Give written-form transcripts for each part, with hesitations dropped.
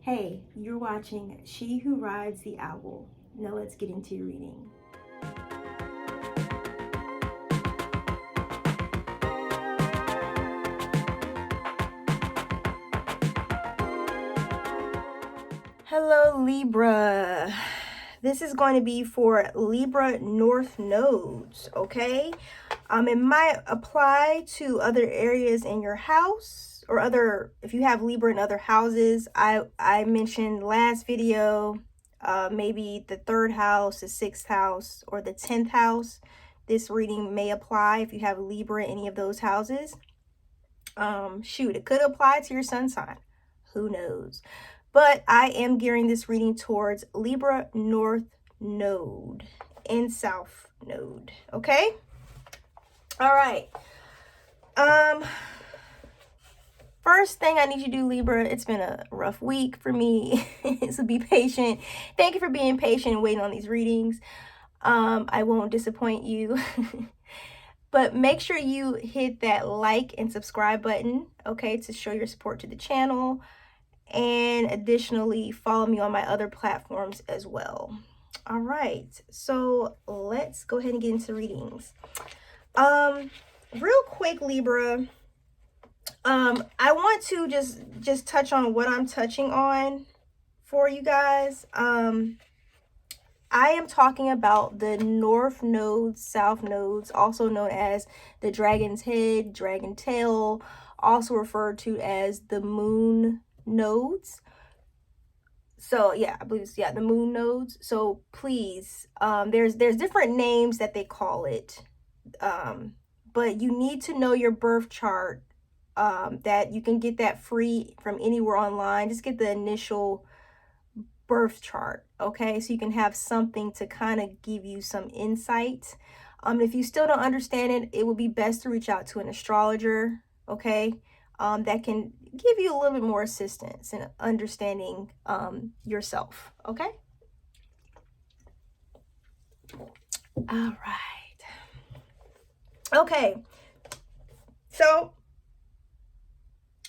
Hey, you're watching She Who Rides the Owl. Now let's get into your reading. Hello, Libra. This is going to be for Libra North nodes, okay? It might apply to other areas in your house or if you have Libra in other houses. I mentioned last video, maybe the 3rd house, the 6th house, or the 10th house. This reading may apply if you have Libra in any of those houses. It could apply to your sun sign. Who knows? But I am gearing this reading towards Libra North node and South node, okay? All right. First thing I need you to do, Libra, it's been a rough week for me. So be patient. Thank you for being patient and waiting on these readings. I won't disappoint you. But make sure you hit that like and subscribe button, okay, to show your support to the channel. And additionally, follow me on my other platforms as well. All right, so let's go ahead and get into readings. Real quick, Libra, I want to just touch on what I'm touching on for you guys. I am talking about the North nodes, South nodes, also known as the dragon's head, dragon tail, also referred to as the moon nodes. So yeah, I believe it's, the moon nodes. So please, there's different names that they call it, but you need to know your birth chart. That you can get that free from anywhere online. Just get the initial birth chart, okay, so you can have something to kind of give you some insight. If you still don't understand it, it would be best to reach out to an astrologer, okay, that can give you a little bit more assistance in understanding yourself, okay? All right. Okay, so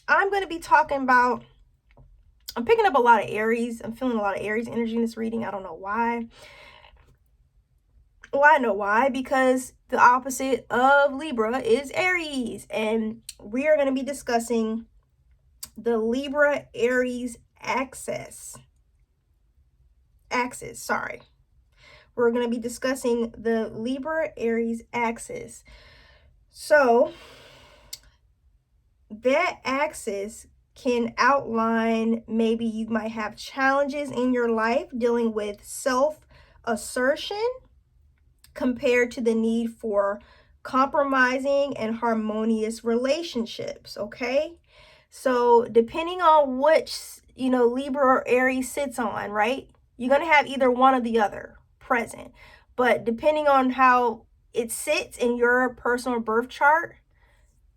I'm going to be talking about, I'm picking up a lot of Aries. I'm feeling a lot of Aries energy in this reading. I don't know why. Well, I know why, because the opposite of Libra is Aries. And we are going to be discussing the Libra Aries axis. We're going to be discussing the Libra Aries axis. So that axis can outline, maybe you might have challenges in your life dealing with self-assertion compared to the need for compromising and harmonious relationships, okay? So depending on which, Libra or Aries sits on, right? You're going to have either one or the other present. But depending on how it sits in your personal birth chart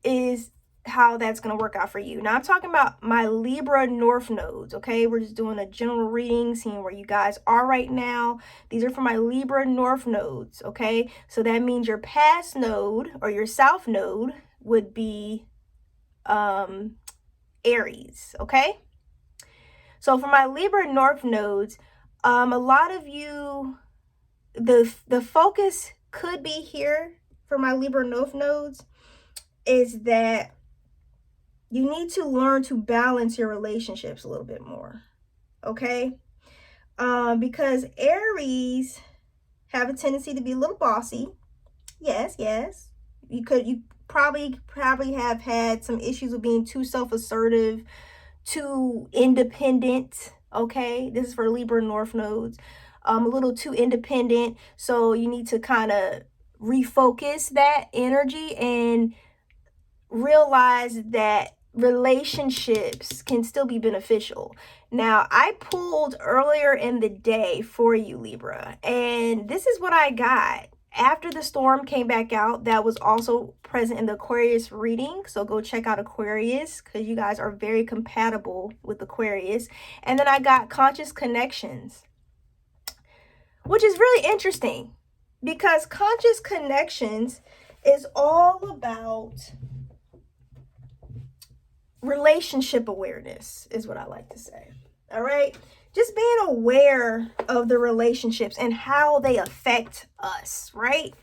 is how that's going to work out for you. Now, I'm talking about my Libra North nodes, okay? We're just doing a general reading, seeing where you guys are right now. These are for my Libra North nodes, okay? So that means your past node or your South node would be Aries, okay? So for my Libra North nodes, a lot of you, the focus could be here for my Libra North nodes is that you need to learn to balance your relationships a little bit more, okay? Because Aries have a tendency to be a little bossy. Yes. You probably have had some issues with being too self-assertive, too independent, okay? This is for Libra North nodes. A little too independent. So you need to kind of refocus that energy and realize that relationships can still be beneficial. Now, I pulled earlier in the day for you, Libra, and this is what I got. After the storm came back out, that was also present in the Aquarius reading. So go check out Aquarius because you guys are very compatible with Aquarius. And then I got conscious connections, which is really interesting because conscious connections is all about relationship awareness, is what I like to say. All right. Just being aware of the relationships and how they affect us, right?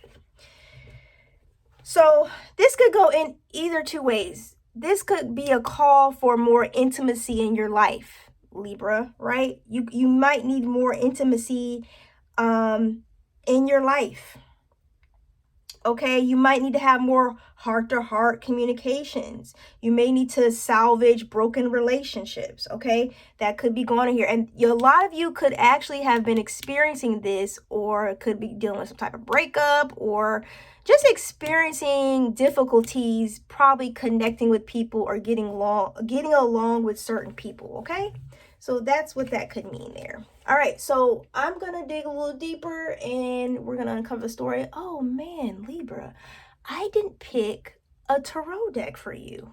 So this could go in either two ways. This could be a call for more intimacy in your life, Libra, right? You might need more intimacy in your life. Okay, you might need to have more heart-to-heart communications. You may need to salvage broken relationships. Okay, that could be going on here. And a lot of you could actually have been experiencing this, or could be dealing with some type of breakup, or just experiencing difficulties, probably connecting with people or getting along with certain people. Okay, so that's what that could mean there. All right, so I'm going to dig a little deeper and we're going to uncover the story. Oh man, Libra, I didn't pick a tarot deck for you.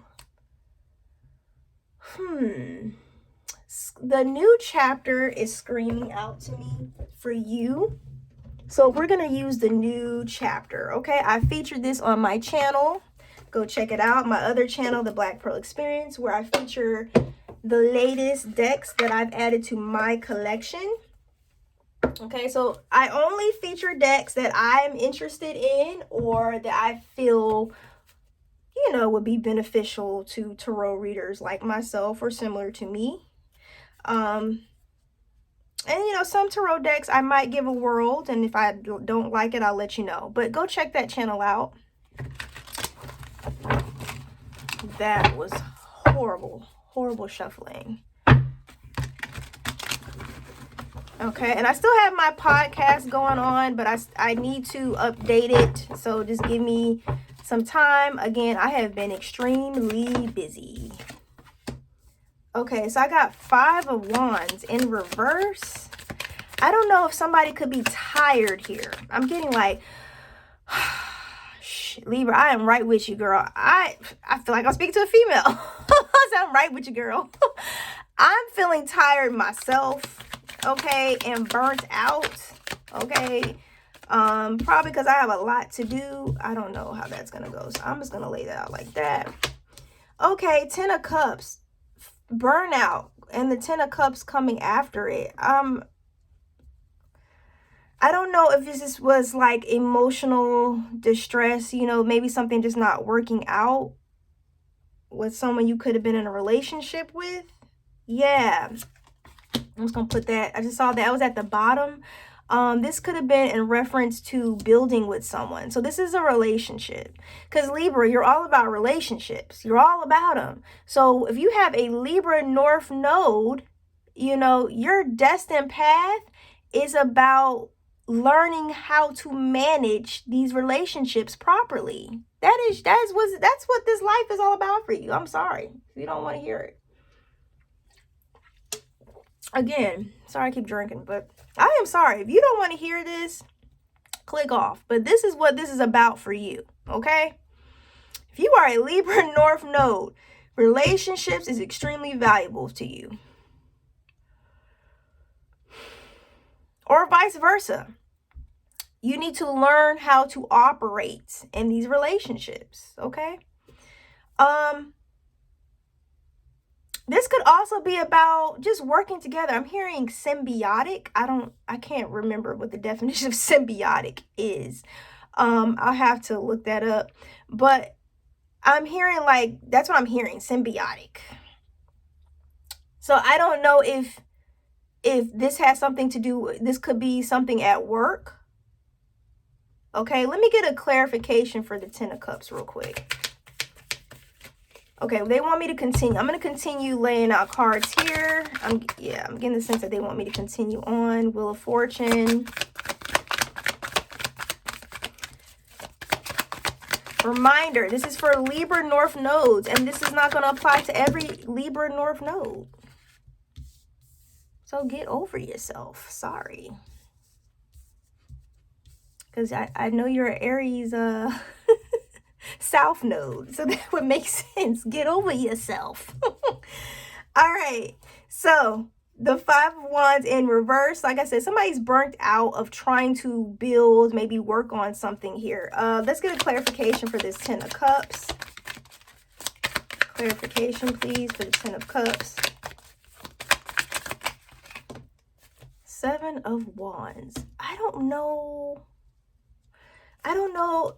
The new chapter is screaming out to me for you. So we're going to use the new chapter, okay? I featured this on my channel. Go check it out. My other channel, The Black Pearl Experience, where I feature the latest decks that I've added to my collection. Okay, so I only feature decks that I'm interested in or that I feel, you know, would be beneficial to tarot readers like myself or similar to me. And, you know, some tarot decks I might give a whirl, and if I don't like it, I'll let you know. But go check that channel out. That was horrible, horrible shuffling. Okay, and I still have my podcast going on, but I need to update it. So just give me some time. Again, I have been extremely busy. Okay, so I got 5 of Wands in reverse. I don't know if somebody could be tired here. I'm getting like, Libra, I am right with you, girl. I feel like I'm speaking to a female. So I'm right with you, girl. I'm feeling tired myself. Okay, and burnt out. Okay, probably because I have a lot to do. I don't know how that's gonna go, so I'm just gonna lay that out like that. Okay, 10 of Cups, burnout, and the 10 of Cups coming after it. I don't know if this was like emotional distress, you know, maybe something just not working out with someone you could have been in a relationship with. Yeah, I'm just gonna put that. I just saw that was at the bottom. This could have been in reference to building with someone. So this is a relationship, because Libra, you're all about relationships. You're all about them. So if you have a Libra North Node, you know, your destined path is about learning how to manage these relationships properly. That's what this life is all about for you. I'm sorry if you don't want to hear it. Again, sorry I keep drinking, but I am sorry. If you don't want to hear this, click off. But this is what this is about for you, okay? If you are a Libra North Node, relationships is extremely valuable to you. Or vice versa. You need to learn how to operate in these relationships, okay? This could also be about just working together. I'm hearing symbiotic. I can't remember what the definition of symbiotic is. I'll have to look that up. But I'm hearing like, that's what I'm hearing, symbiotic. So I don't know if this has something to do, this could be something at work. Okay, let me get a clarification for the 10 of Cups real quick. Okay, they want me to continue. I'm going to continue laying out cards here. I'm getting the sense that they want me to continue on. Wheel of Fortune. Reminder, this is for Libra North Nodes, and this is not going to apply to every Libra North Node. So get over yourself. Sorry. Because I know you're an Aries South Node, so that would make sense. Get over yourself. All right, so the 5 of Wands in reverse. Like I said, somebody's burnt out of trying to build, maybe work on something here. Let's get a clarification for this 10 of Cups. Clarification, please, for the 10 of Cups. Seven of Wands. I don't know. The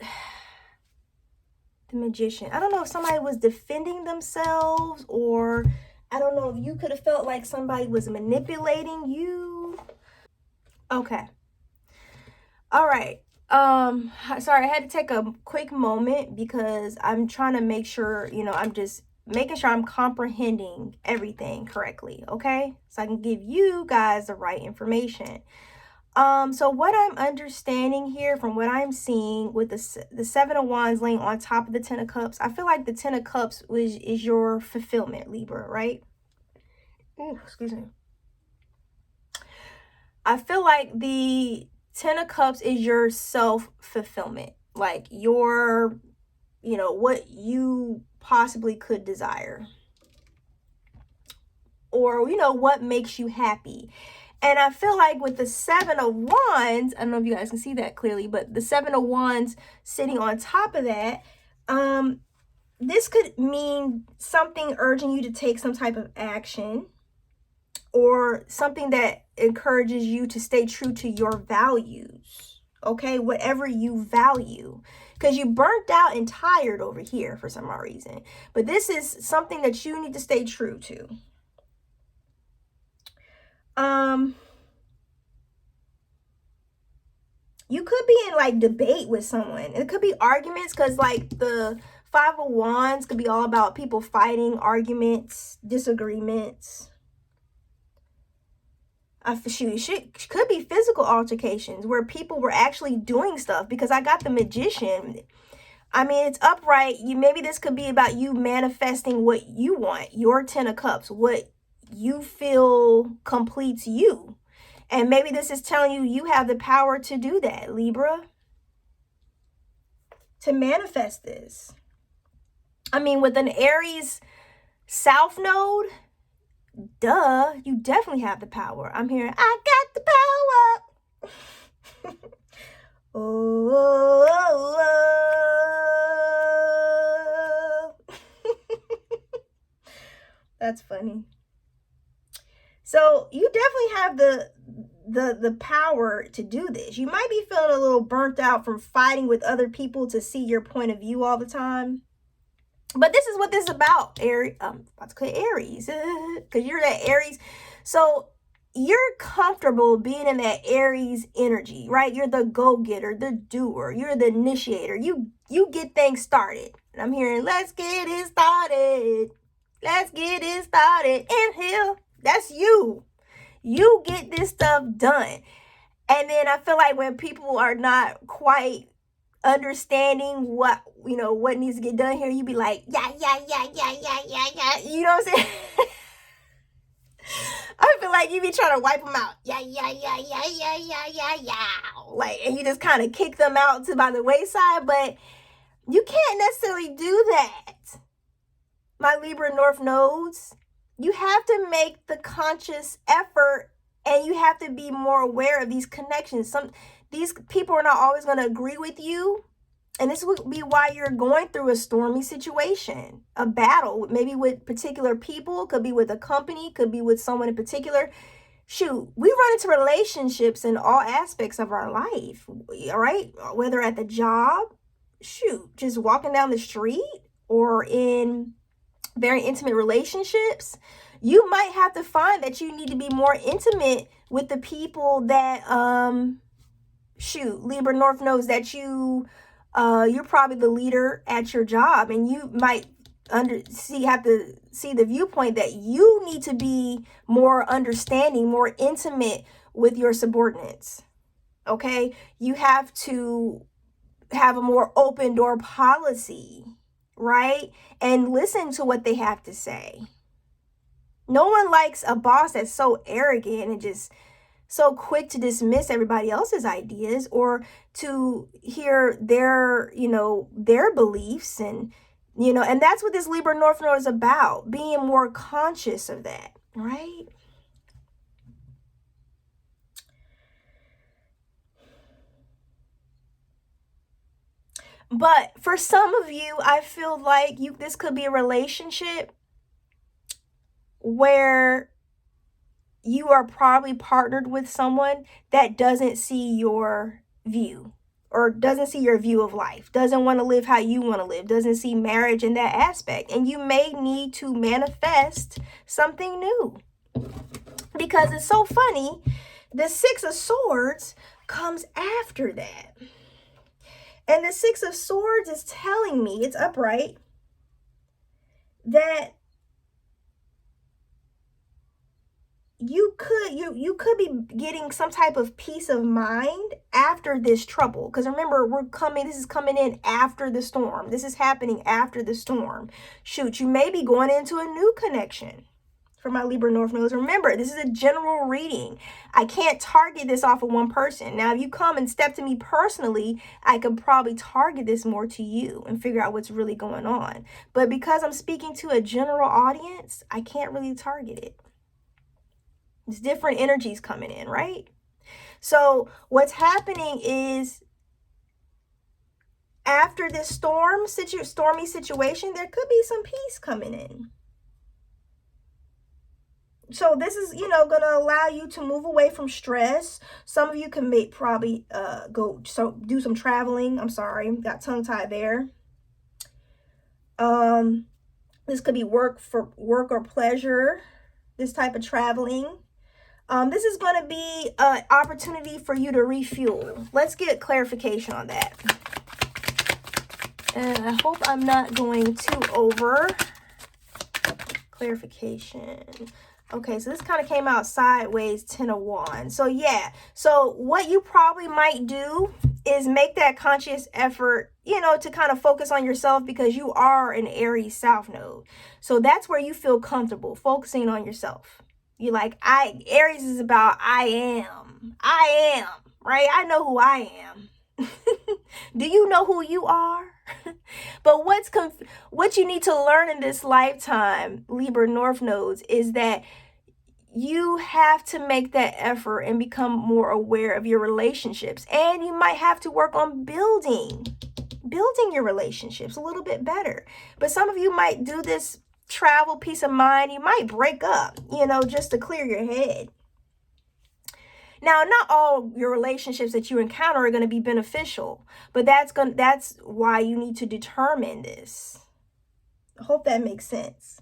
Magician. I don't know if somebody was defending themselves, or I don't know if you could have felt like somebody was manipulating you. Okay. All right. Sorry, I had to take a quick moment because I'm trying to make sure, I'm just making sure I'm comprehending everything correctly, okay? So I can give you guys the right information. So what I'm understanding here from what I'm seeing with the Seven of Wands laying on top of the Ten of Cups, I feel like the Ten of Cups is your fulfillment, Libra, right? Ooh, excuse me. I feel like the Ten of Cups is your self-fulfillment, like your, what you possibly could desire, or, what makes you happy. And I feel like with the Seven of Wands, I don't know if you guys can see that clearly, but the Seven of Wands sitting on top of that, this could mean something urging you to take some type of action, or something that encourages you to stay true to your values, okay? Whatever you value, because you burnt out and tired over here for some odd reason. But this is something that you need to stay true to. You could be in like debate with someone. It could be arguments, because like the Five of Wands could be all about people fighting, arguments, disagreements. Could be physical altercations where people were actually doing stuff, because I got the Magician. I mean, it's upright. Maybe this could be about you manifesting what you want, your Ten of Cups, what you feel completes you. And maybe this is telling you you have the power to do that, Libra, to manifest this. I mean, with an Aries South Node, duh, you definitely have the power. I'm hearing, I got the power. Oh. That's funny. So you definitely have the power to do this. You might be feeling a little burnt out from fighting with other people to see your point of view all the time. But this is what this is about, Aries. I'm about to say Aries, because you're that Aries. So you're comfortable being in that Aries energy, right? You're the go-getter, the doer. You're the initiator. You get things started. And I'm hearing, let's get it started. Let's get it started. Inhale. That's you. You get this stuff done. And then I feel like when people are not quite understanding what needs to get done here, you be like, yeah. You know what I'm saying? I feel like you be trying to wipe them out. Yeah. Like, and you just kind of kick them out to by the wayside, but you can't necessarily do that. My Libra North nodes, you have to make the conscious effort, and you have to be more aware of these connections. These people are not always going to agree with you. And this would be why you're going through a stormy situation, a battle, maybe with particular people, could be with a company, could be with someone in particular. Shoot, we run into relationships in all aspects of our life, all right? Whether at the job, just walking down the street, or in very intimate relationships. You might have to find that you need to be more intimate with the people that, Libra North knows that you're probably the leader at your job, and you might have to see the viewpoint that you need to be more understanding, more intimate with your subordinates. Okay, you have to have a more open door policy, right? And listen to what they have to say. No one likes a boss that's so arrogant and just so quick to dismiss everybody else's ideas, or to hear their beliefs, and that's what this Libra North Node is about, being more conscious of that, right? But for some of you, I feel like this could be a relationship where you are probably partnered with someone that doesn't see your view, or doesn't see your view of life, doesn't want to live how you want to live, doesn't see marriage in that aspect. And you may need to manifest something new. Because it's so funny, the Six of Swords comes after that. And the Six of Swords is telling me, it's upright, that you could be getting some type of peace of mind after this trouble. Because remember, this is coming in after the storm. This is happening after the storm. Shoot, you may be going into a new connection. For my Libra North Nodes, remember, this is a general reading. I can't target this off of one person. Now, if you come and step to me personally, I could probably target this more to you and figure out what's really going on. But because I'm speaking to a general audience, I can't really target it. It's different energies coming in, right? So what's happening is, after this stormy situation, there could be some peace coming in. So this is, going to allow you to move away from stress. Some of you can probably do some traveling. I'm sorry, got tongue tied there. This could be work or pleasure, this type of traveling. This is going to be an opportunity for you to refuel. Let's get clarification on that. And I hope I'm not going too over. Clarification. Okay, so this kind of came out sideways, 10 of Wands. So yeah, so what you probably might do is make that conscious effort, to kind of focus on yourself, because you are an Aries South Node. So that's where you feel comfortable focusing on yourself. You're like, Aries is about I am, right? I know who I am. Do you know who you are? But what you need to learn in this lifetime, Libra North Nodes, is that you have to make that effort and become more aware of your relationships. And you might have to work on building your relationships a little bit better. But some of you might do this travel, peace of mind. You might break up, just to clear your head. Now, not all your relationships that you encounter are going to be beneficial, but that's why you need to determine this. I hope that makes sense.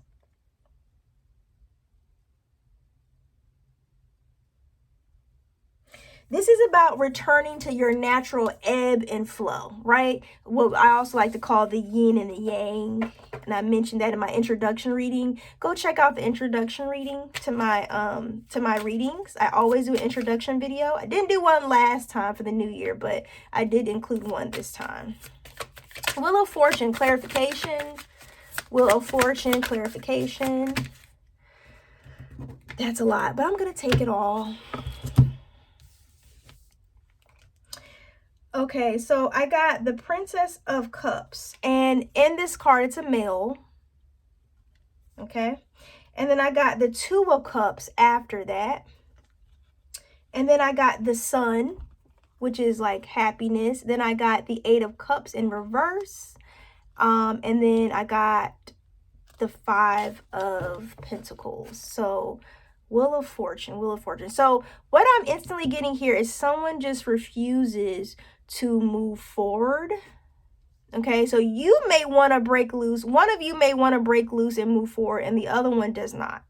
This is about returning to your natural ebb and flow, right? What I also like to call the yin and the yang. And I mentioned that in my introduction reading. Go check out the introduction reading to my readings. I always do an introduction video. I didn't do one last time for the new year, but I did include one this time. Wheel of Fortune clarification. Wheel of Fortune clarification. That's a lot, but I'm going to take it all. Okay, so I got the Princess of Cups, and in this card, it's a male. Okay, and then I got the Two of Cups after that. And then I got the Sun, which is like happiness. Then I got the Eight of Cups in reverse. And then I got the Five of Pentacles. So Wheel of Fortune, Wheel of Fortune. So what I'm instantly getting here is someone just refuses to move forward. Okay, so you may want to break loose. One of you may want to break loose and move forward, and the other one does not.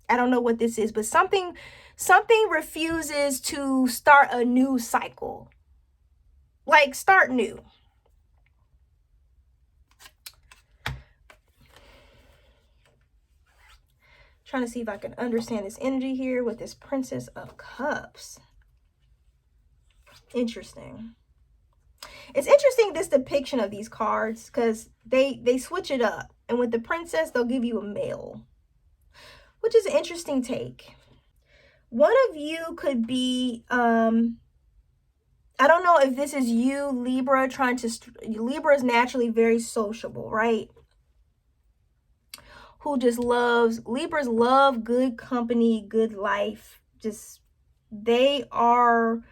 I don't know what this is, but something refuses to start a new cycle. Like, start new. Trying to see if I can understand this energy here with this Princess of Cups. Interesting. It's interesting, this depiction of these cards, because they switch it up. And with the Princess, they'll give you a male, which is an interesting take. One of you could be, I don't know if this is you, Libra, Libra is naturally very sociable, right? Who just Libras love good company, good life. Just, they are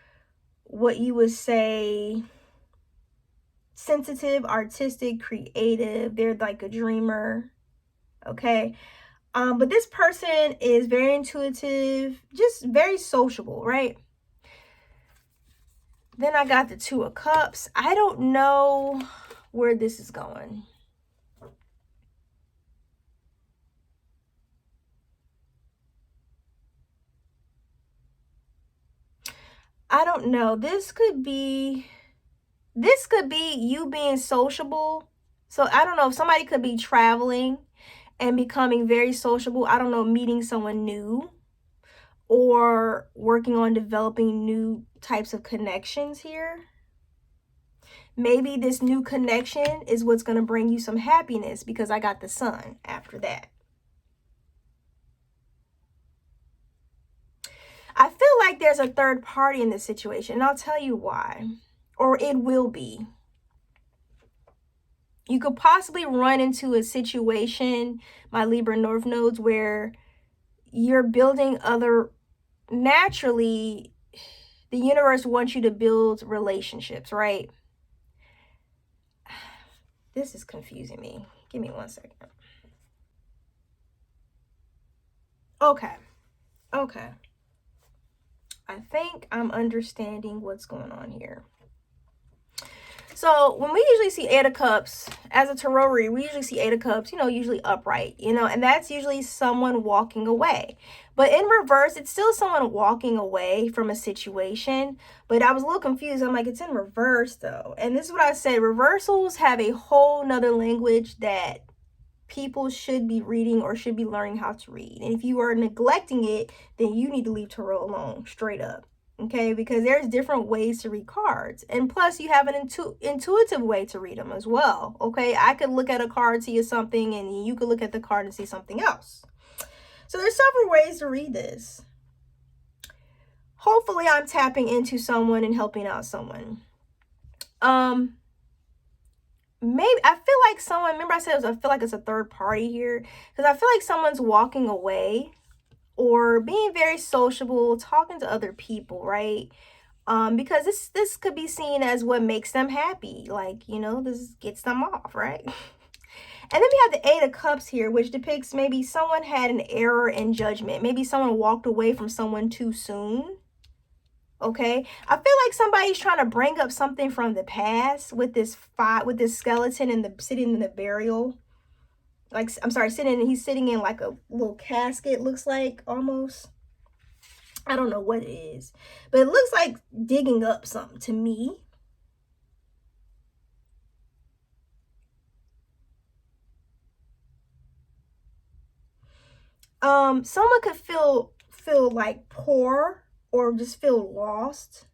what you would say sensitive, artistic, creative. They're like a dreamer, okay? But this person is very intuitive, just very sociable, right? Then I got the Two of Cups. I don't know where this is going. I don't know. This could be you being sociable. So I don't know if somebody could be traveling and becoming very sociable. I don't know, meeting someone new or working on developing new types of connections here. Maybe this new connection is what's going to bring you some happiness, because I got the Sun after that. I feel like there's a third party in this situation, and I'll tell you why. Or it will be. You could possibly run into a situation, my Libra North nodes, where you're building naturally, the universe wants you to build relationships, right? This is confusing me. Give me 1 second. Okay. I think I'm understanding what's going on here. So when we usually see Eight of Cups, as a tarot reader, we usually see Eight of Cups, usually upright, and that's usually someone walking away. But in reverse, it's still someone walking away from a situation. But I was a little confused. I'm like, it's in reverse though. And this is what I said. Reversals have a whole nother language that people should be reading or should be learning how to read. And if you are neglecting it, then you need to leave tarot alone, straight up. Okay, because there's different ways to read cards, and plus you have an intuitive way to read them as well. Okay, I could look at a card, see something, and you could look at the card and see something else. So there's several ways to read this. Hopefully I'm tapping into someone and helping out someone. Maybe I feel like someone, remember I said I feel like it's a third party here, because I feel like someone's walking away or being very sociable, talking to other people, right? Because this could be seen as what makes them happy, like, this gets them off, right? And then we have the Eight of Cups here, which depicts maybe someone had an error in judgment. Maybe someone walked away from someone too soon. Okay, I feel like somebody's trying to bring up something from the past with this skeleton sitting in the burial. Like, I'm sorry, he's sitting in like a little casket, looks like, almost. I don't know what it is, but it looks like digging up something to me. Someone could feel like poor or just feel lost.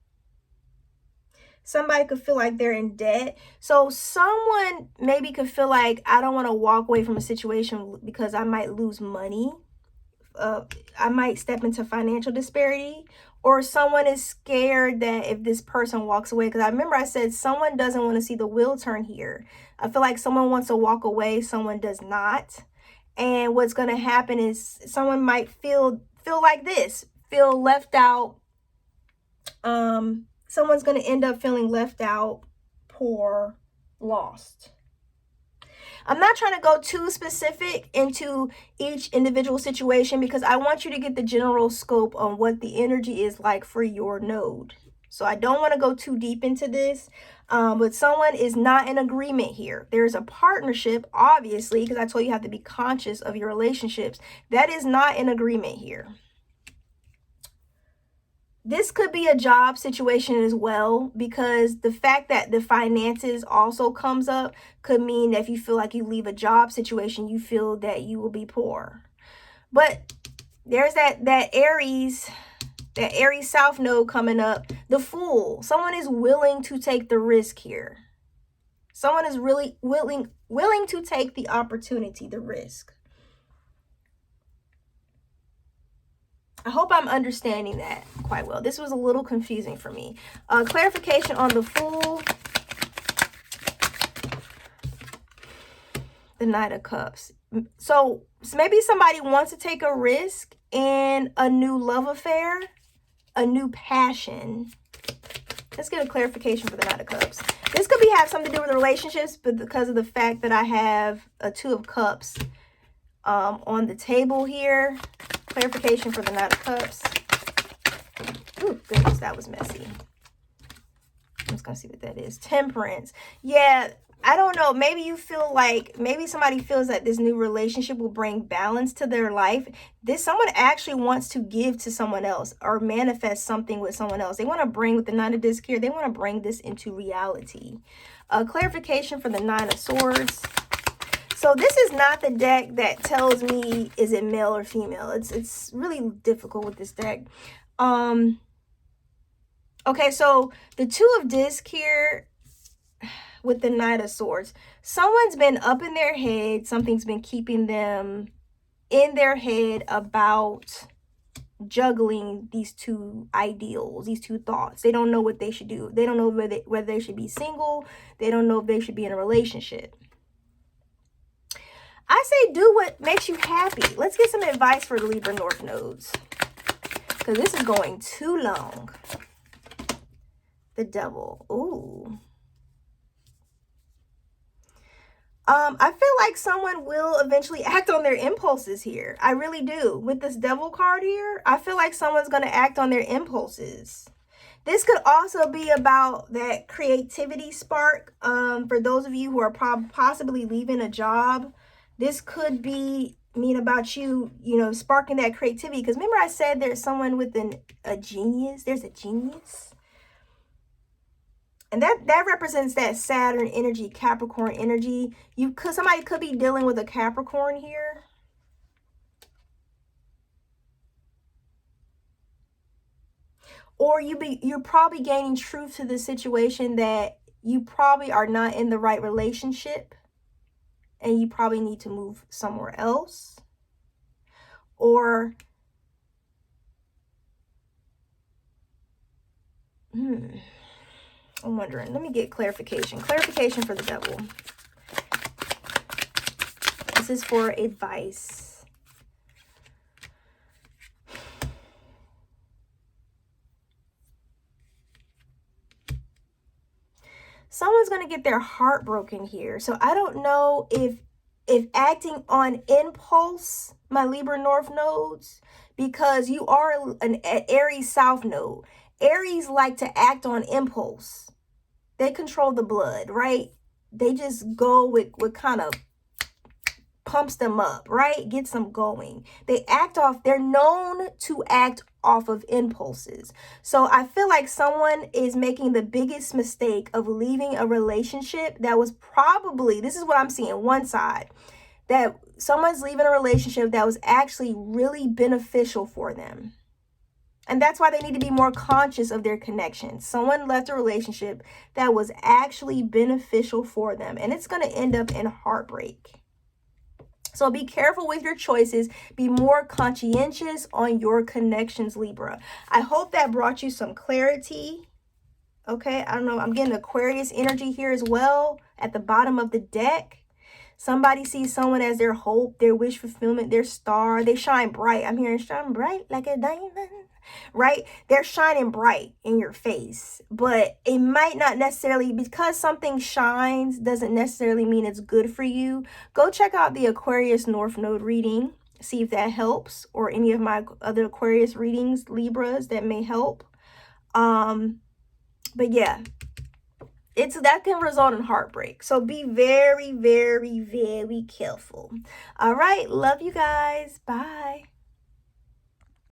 Somebody could feel like they're in debt. So someone maybe could feel like, I don't want to walk away from a situation because I might lose money. I might step into financial disparity. Or someone is scared that if this person walks away, because I remember I said someone doesn't want to see the wheel turn here. I feel like someone wants to walk away, someone does not. And what's going to happen is someone might feel like this, feel left out. Someone's going to end up feeling left out, poor, lost. I'm not trying to go too specific into each individual situation, because I want you to get the general scope on what the energy is like for your node. So I don't want to go too deep into this, but someone is not in agreement here. There's a partnership, obviously, because I told you have to be conscious of your relationships. That is not in agreement here. This could be a job situation as well, because the fact that the finances also comes up could mean that if you feel like you leave a job situation, you feel that you will be poor. But there's that Aries South node coming up, the Fool. Someone is willing to take the risk here. Someone is really willing to take the opportunity, the risk. I hope I'm understanding that quite well. This was a little confusing for me. Clarification on the Fool. The Knight of Cups. So maybe somebody wants to take a risk in a new love affair, a new passion. Let's get a clarification for the Knight of Cups. This could have something to do with relationships, but because of the fact that I have a Two of Cups, on the table here. Clarification for the Nine of Cups. Ooh, goodness, that was messy. I'm just gonna see what that is. Temperance. Yeah, I don't know. Maybe you feel like, maybe somebody feels that this new relationship will bring balance to their life. Someone actually wants to give to someone else or manifest something with someone else. They want to bring, with the Nine of Discs here, they want to bring this into reality. Clarification for the Nine of Swords. So this is not the deck that tells me is it male or female. It's really difficult with this deck. Okay, so the Two of Discs here with the Knight of Swords. Someone's been up in their head. Something's been keeping them in their head about juggling these two ideals, these two thoughts. They don't know what they should do. They don't know whether they should be single. They don't know if they should be in a relationship. I say do what makes you happy. Let's get some advice for the Libra North nodes, because this is going too long. The Devil. Ooh. I feel like someone will eventually act on their impulses here. I really do. With this Devil card here, I feel like someone's going to act on their impulses. This could also be about that creativity spark. For those of you who are possibly leaving a job, this could be about you, sparking that creativity. Because remember I said there's someone with a genius. There's a genius. And that represents that Saturn energy, Capricorn energy. Somebody could be dealing with a Capricorn here. Or you're probably gaining truth to the situation that you probably are not in the right relationship and you probably need to move somewhere else. Or I'm wondering. Let me get clarification. Clarification for the Devil. This is for advice. Someone's going to get their heart broken here. So I don't know if acting on impulse, my Libra North nodes, because you are an Aries South node. Aries like to act on impulse. They control the blood, right? They just go with what kind of pumps them up, right? Gets them going. They're known to act off of impulses. So I feel like someone is making the biggest mistake of leaving a relationship that was probably, this is what I'm seeing, one side, that someone's leaving a relationship that was actually really beneficial for them. And that's why they need to be more conscious of their connections. Someone left a relationship that was actually beneficial for them, and it's going to end up in heartbreak. So be careful with your choices. Be more conscientious on your connections, Libra. I hope that brought you some clarity. Okay, I don't know. I'm getting Aquarius energy here as well at the bottom of the deck. Somebody sees someone as their hope, their wish fulfillment, their star. They shine bright. I'm hearing shine bright like a diamond. Right? They're shining bright in your face, but it might not necessarily, because something shines doesn't necessarily mean it's good for you. Go check out the Aquarius North Node reading, see if that helps, or any of my other Aquarius readings, Libras, that may help. But yeah, that can result in heartbreak. So be very, very, very careful. All right. Love you guys. Bye.